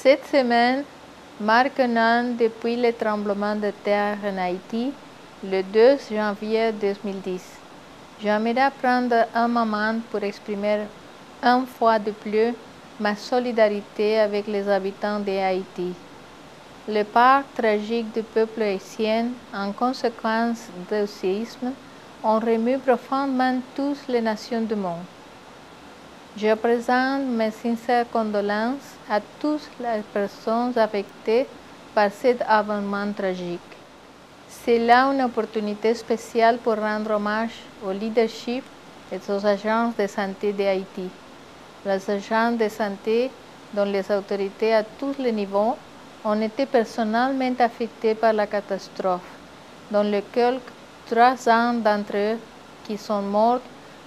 Cette semaine marque un an depuis le tremblement de terre en Haïti, le 2 janvier 2010. J'aimerais prendre un moment pour exprimer une fois de plus ma solidarité avec les habitants de Haïti. Le part tragique du peuple haïtien en conséquence du séisme ont remué profondément toutes les nations du monde. Je présente mes sincères condoléances à toutes les personnes affectées par cet événement tragique. C'est là une opportunité spéciale pour rendre hommage au leadership et aux agences de santé d'Haïti. Les agences de santé dont les autorités à tous les niveaux ont été personnellement affectés par la catastrophe, dont les quelques 300 d'entre eux qui sont morts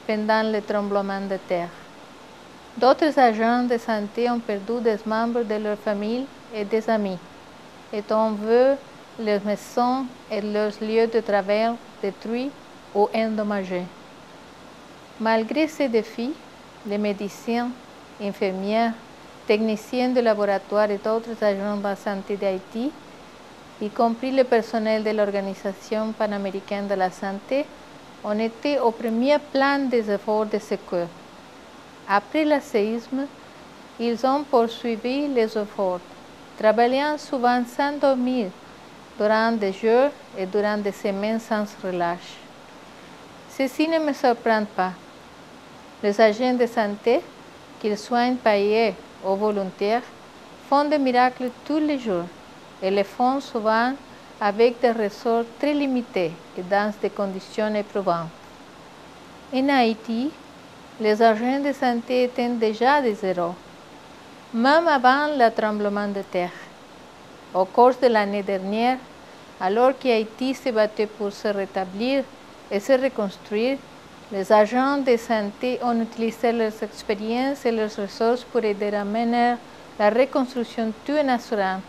pendant le tremblement de terre. D'autres agents de santé ont perdu des membres de leur famille et des amis, et ont vu leurs maisons et leurs lieux de travail détruits ou endommagés. Malgré ces défis, les médecins, infirmières, techniciens de laboratoire et d'autres agents de la santé d'Haïti, y compris le personnel de l'Organisation panaméricaine de la santé, ont été au premier plan des efforts de secours. Après le séisme, ils ont poursuivi les efforts, travaillant souvent sans dormir, durant des jours et durant des semaines sans relâche. Ceci ne me surprend pas. Les agents de santé, qu'ils soient payés ou volontaires, font des miracles tous les jours et le font souvent avec des ressources très limitées et dans des conditions éprouvantes. En Haïti, les agents de santé étaient déjà des héros, même avant le tremblement de terre. Au cours de l'année dernière, alors qu'Haïti se battait pour se rétablir et se reconstruire, les agents de santé ont utilisé leurs expériences et leurs ressources pour aider à mener la reconstruction tout en assurant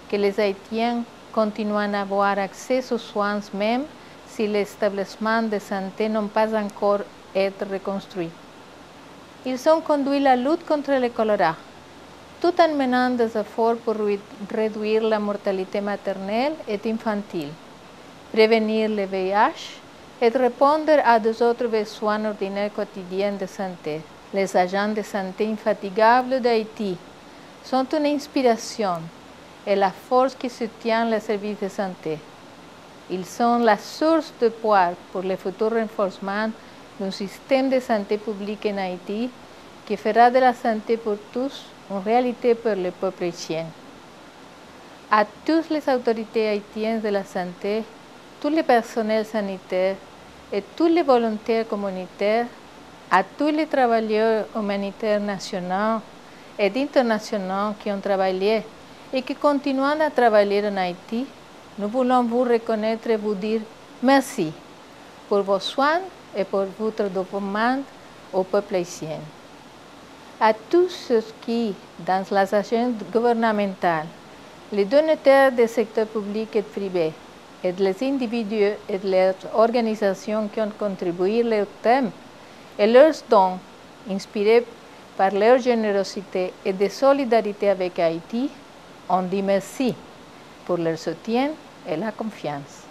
que les Haïtiens continuent à avoir accès aux soins même si les établissements de santé n'ont pas encore été reconstruits. Ils ont conduit la lutte contre le choléra, tout en menant des efforts pour réduire la mortalité maternelle et infantile, prévenir le VIH et répondre à des autres besoins ordinaires quotidiens de santé. Les agents de santé infatigables d'Haïti sont une inspiration et la force qui soutient les services de santé. Ils sont la source de poids pour le futur renforcement d'un système de santé publique en Haïti qui fera de la santé pour tous une réalité pour le peuple haïtien. À toutes les autorités haïtiennes de la santé, tous les personnels sanitaires et tous les volontaires communautaires, à tous les travailleurs humanitaires nationaux et internationaux qui ont travaillé et qui continuent à travailler en Haïti, nous voulons vous reconnaître et vous dire merci pour vos soins et pour votre dévouement au peuple haïtien. À tous ceux qui, dans les agences gouvernementales, les donateurs des secteurs publics et privés, et les individus et les organisations qui ont contribué à leur thème et leurs dons, inspirés par leur générosité et de solidarité avec Haïti, on dit merci pour leur soutien et la confiance.